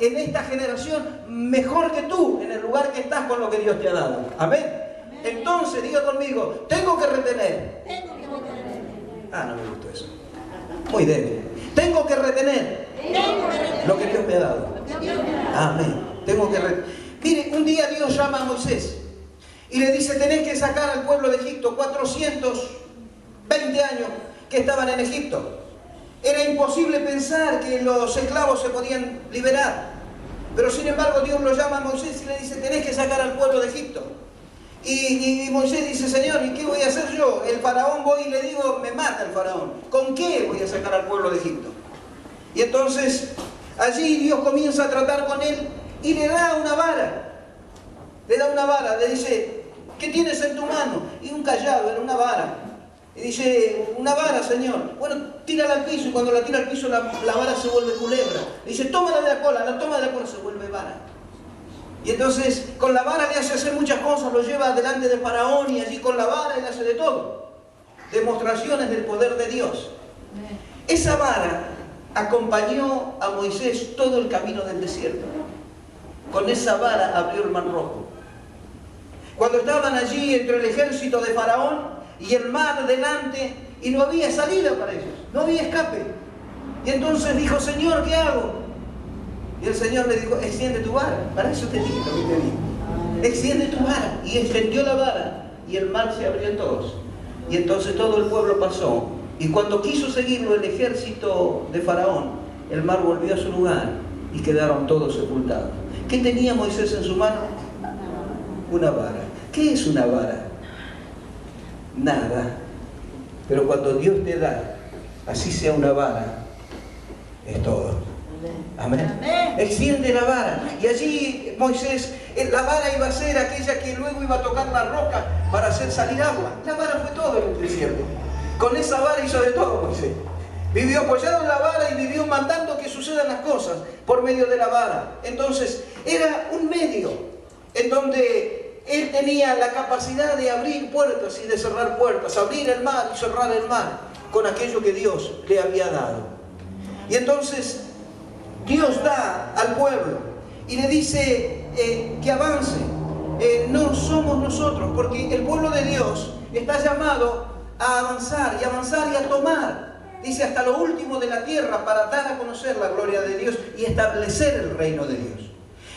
en esta generación mejor que tú en el lugar que estás con lo que Dios te ha dado. Amén. Entonces, diga conmigo, tengo que retener. No me gustó eso. Muy débil. Tengo que retener lo que Dios me ha dado. Amén. Tengo que retener. Mire, un día Dios llama a Moisés y le dice, tenés que sacar al pueblo de Egipto. 420 años que estaban en Egipto. Era imposible pensar que los esclavos se podían liberar. Pero sin embargo Dios lo llama a Moisés y le dice, tenés que sacar al pueblo de Egipto. Y Moisés dice, Señor, ¿y qué voy a hacer yo? El faraón, voy y le digo, me mata el faraón. ¿Con qué voy a sacar al pueblo de Egipto? Y entonces allí Dios comienza a tratar con él y le da una vara. Le da una vara, le dice, ¿qué tienes en tu mano? Y un cayado, era una vara. Y dice, una vara, Señor. Bueno, tírala al piso, y cuando la tira al piso la vara se vuelve culebra. Dice, tómala de la cola, la toma de la cola, se vuelve vara. Y entonces con la vara le hace hacer muchas cosas, lo lleva delante de Faraón y allí con la vara le hace de todo. Demostraciones del poder de Dios. Esa vara acompañó a Moisés todo el camino del desierto. Con esa vara abrió el mar rojo. Cuando estaban allí entre el ejército de Faraón y el mar delante, y no había salida para ellos, no había escape. Y entonces dijo, Señor, ¿qué hago? Y el Señor le dijo, extiende tu vara. Para eso te dije lo que te dije. Extiende tu vara. Y extendió la vara y el mar se abrió en todos. Y entonces todo el pueblo pasó. Y cuando quiso seguirlo el ejército de Faraón, el mar volvió a su lugar y quedaron todos sepultados. ¿Qué tenía Moisés en su mano? Una vara. ¿Qué es una vara? Nada. Pero cuando Dios te da, así sea una vara, es todo. Amén. Extiende la vara. Y allí Moisés, la vara iba a ser aquella que luego iba a tocar la roca para hacer salir agua. La vara fue todo en el desierto. Con esa vara hizo de todo Moisés. Vivió apoyado en la vara y vivió mandando que sucedan las cosas por medio de la vara. Entonces era un medio en donde él tenía la capacidad de abrir puertas y de cerrar puertas, abrir el mar y cerrar el mar con aquello que Dios le había dado. Y entonces Dios da al pueblo y le dice que avance. No somos nosotros, porque el pueblo de Dios está llamado a avanzar y a tomar. Dice hasta lo último de la tierra para dar a conocer la gloria de Dios y establecer el reino de Dios.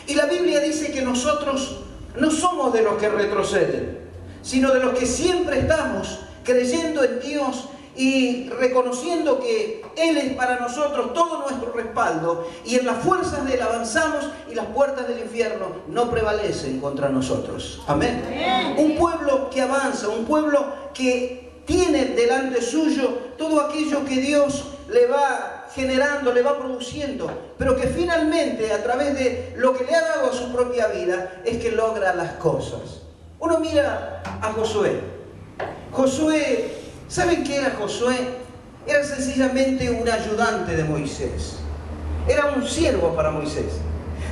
Y la Biblia dice que nosotros no somos de los que retroceden, sino de los que siempre estamos creyendo en Dios y reconociendo que Él es para nosotros todo nuestro respaldo, y en las fuerzas de Él avanzamos y las puertas del infierno no prevalecen contra nosotros. Amén. Un pueblo que avanza, un pueblo que tiene delante suyo todo aquello que Dios le va generando, le va produciendo, pero que finalmente a través de lo que le ha dado a su propia vida es que logra las cosas. Uno mira a Josué. Josué, ¿saben qué era Josué? Era sencillamente un ayudante de Moisés. Era un siervo para Moisés.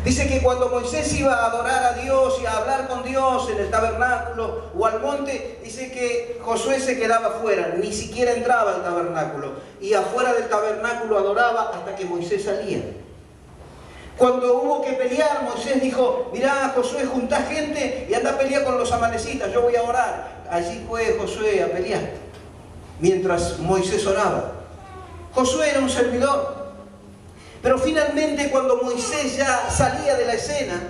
Dice que cuando Moisés iba a adorar a Dios y a hablar con Dios en el tabernáculo o al monte, dice que Josué se quedaba afuera, ni siquiera entraba al tabernáculo. Y afuera del tabernáculo adoraba hasta que Moisés salía. Cuando hubo que pelear, Moisés dijo, mirá, Josué, juntá gente y anda a pelear con los amalecitas, yo voy a orar. Allí fue Josué a pelear, mientras Moisés oraba. Josué era un servidor. Pero finalmente cuando Moisés ya salía de la escena,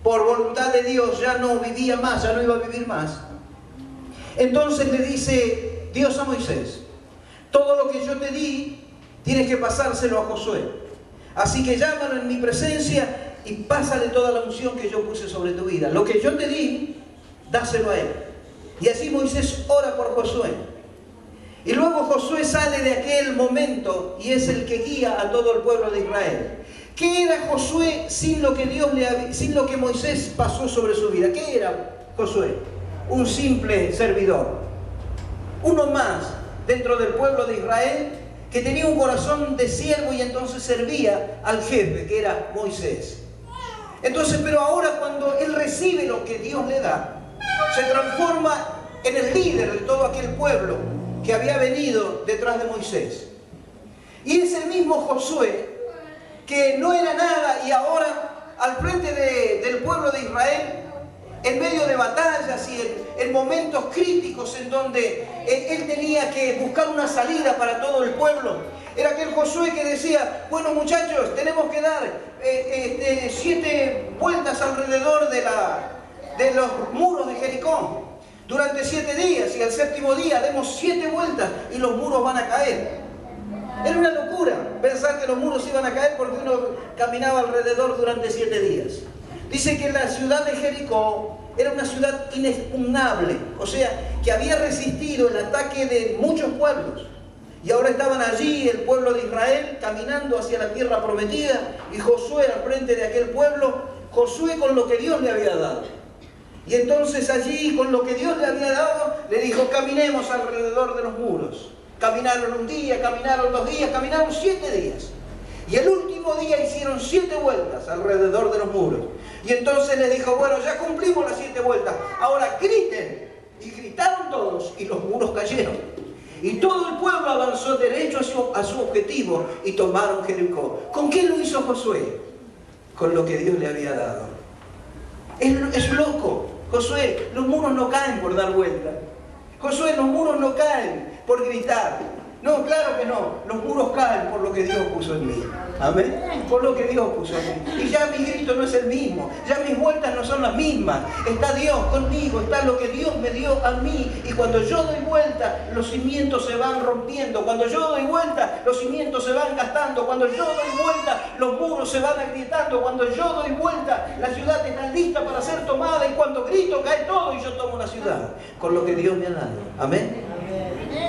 por voluntad de Dios, ya no vivía más, ya no iba a vivir más. Entonces le dice Dios a Moisés, todo lo que yo te di, tienes que pasárselo a Josué. Así que llámalo en mi presencia y pásale toda la unción que yo puse sobre tu vida. Lo que yo te di, dáselo a él. Y así Moisés ora por Josué. Y luego Josué sale de aquel momento y es el que guía a todo el pueblo de Israel. ¿Qué era Josué sin lo que Moisés pasó sobre su vida? ¿Qué era Josué? Un simple servidor. Uno más dentro del pueblo de Israel que tenía un corazón de siervo y entonces servía al jefe, que era Moisés. Entonces, pero ahora cuando él recibe lo que Dios le da, se transforma en el líder de todo aquel pueblo que había venido detrás de Moisés. Y es el mismo Josué que no era nada, y ahora al frente del pueblo de Israel, en medio de batallas y en momentos críticos en donde él tenía que buscar una salida para todo el pueblo. Era aquel Josué que decía, bueno muchachos, tenemos que dar 7 vueltas alrededor de los muros de Jericó durante 7 días, y al 7º día demos 7 vueltas y los muros van a caer. Era una locura pensar que los muros iban a caer porque uno caminaba alrededor durante 7 días. Dice que la ciudad de Jericó era una ciudad inexpugnable, o sea, que había resistido el ataque de muchos pueblos. Y ahora estaban allí el pueblo de Israel caminando hacia la tierra prometida, y Josué al frente de aquel pueblo, Josué con lo que Dios le había dado. Y entonces allí, con lo que Dios le había dado, le dijo, caminemos alrededor de los muros. Caminaron un día, caminaron 2 días, caminaron 7 días. Y el último día hicieron 7 vueltas alrededor de los muros. Y entonces les dijo, bueno, ya cumplimos las 7 vueltas, ahora griten. Y gritaron todos, y los muros cayeron. Y todo el pueblo avanzó derecho a su objetivo, y tomaron Jericó. ¿Con qué lo hizo Josué? Con lo que Dios le había dado. Es loco. Josué, los muros no caen por dar vuelta. Josué, los muros no caen por gritar. No, claro que no. Los muros caen por lo que Dios puso en mí. Amén. Por lo que Dios puso en mí. Y ya mi grito no es el mismo. Ya mis vueltas no son las mismas. Está Dios conmigo. Está lo que Dios me dio a mí. Y cuando yo doy vuelta, los cimientos se van rompiendo. Cuando yo doy vuelta, los cimientos se van gastando. Cuando yo doy vuelta, los muros se van agrietando. Cuando yo doy vuelta, la ciudad está lista para ser tomada. Y cuando grito, cae todo y yo tomo la ciudad. Con lo que Dios me ha dado. Amén.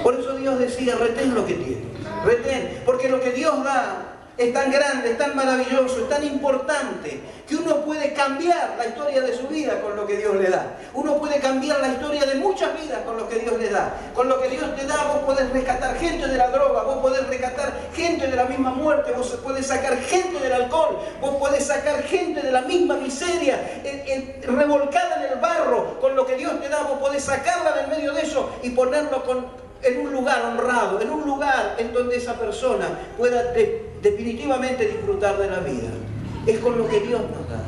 Por eso Dios decía, retén lo que tienes, retén, porque lo que Dios da es tan grande, es tan maravilloso, es tan importante, que uno puede cambiar la historia de su vida con lo que Dios le da. Uno puede cambiar la historia de muchas vidas con lo que Dios le da. Con lo que Dios te da, vos podés rescatar gente de la droga, vos podés rescatar gente de la misma muerte, vos podés sacar gente del alcohol, vos podés sacar gente de la misma miseria, revolcada en el barro. Con lo que Dios te da, vos podés sacarla del medio de eso y ponerlo en un lugar honrado, en un lugar en donde esa persona pueda definitivamente disfrutar de la vida. Es con lo que Dios nos da.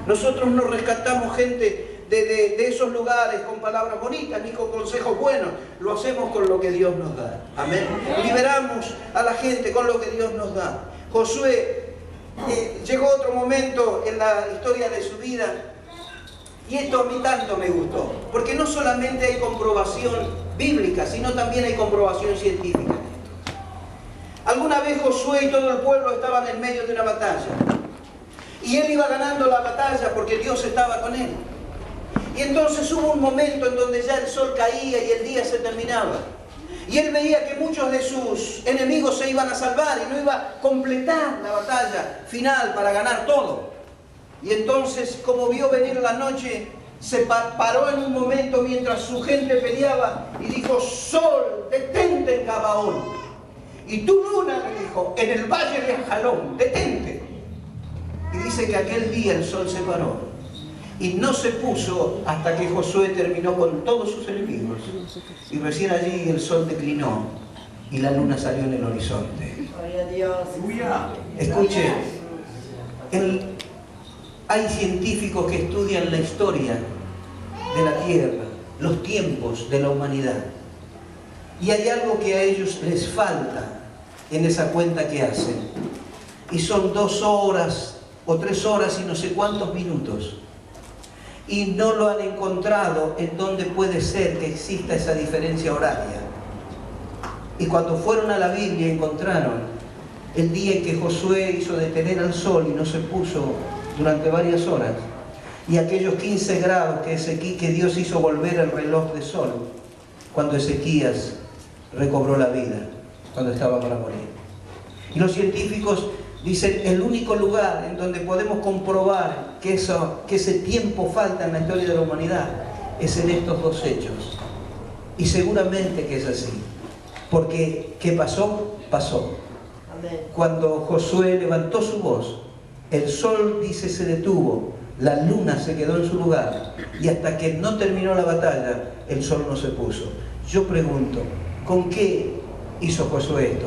Nosotros no rescatamos gente de esos lugares con palabras bonitas ni con consejos buenos. Lo hacemos con lo que Dios nos da. Amén. Liberamos a la gente con lo que Dios nos da. Josué llegó otro momento en la historia de su vida, y esto a mí tanto me gustó, porque no solamente hay comprobación bíblica, sino también hay comprobación científica. Alguna vez Josué y todo el pueblo estaban en medio de una batalla, y él iba ganando la batalla porque Dios estaba con él. Y entonces hubo un momento en donde ya el sol caía y el día se terminaba, y él veía que muchos de sus enemigos se iban a salvar y no iba a completar la batalla final para ganar todo. Y entonces, como vio venir la noche, se paró en un momento mientras su gente peleaba y dijo, sol, detente en Gabaón. Y tu luna, le dijo, en el valle de Ajalón, detente. Y dice que aquel día el sol se paró y no se puso hasta que Josué terminó con todos sus enemigos. Y recién allí el sol declinó y la luna salió en el horizonte. Escuche, hay científicos que estudian la historia de la Tierra, los tiempos de la humanidad. Y hay algo que a ellos les falta en esa cuenta que hacen. Y son 2 horas o 3 horas y no sé cuántos minutos. Y no lo han encontrado en donde puede ser que exista esa diferencia horaria. Y cuando fueron a la Biblia encontraron el día en que Josué hizo detener al sol y no se puso durante varias horas, y aquellos 15 grados que Dios hizo volver el reloj de sol cuando Ezequías recobró la vida, cuando estaba para morir. Y los científicos dicen, el único lugar en donde podemos comprobar que ese tiempo falta en la historia de la humanidad es en estos 2 hechos. Y seguramente que es así, porque ¿qué pasó? Pasó. Cuando Josué levantó su voz, el sol, dice, se detuvo, la luna se quedó en su lugar, y hasta que no terminó la batalla, el sol no se puso. Yo pregunto, ¿con qué hizo Josué esto?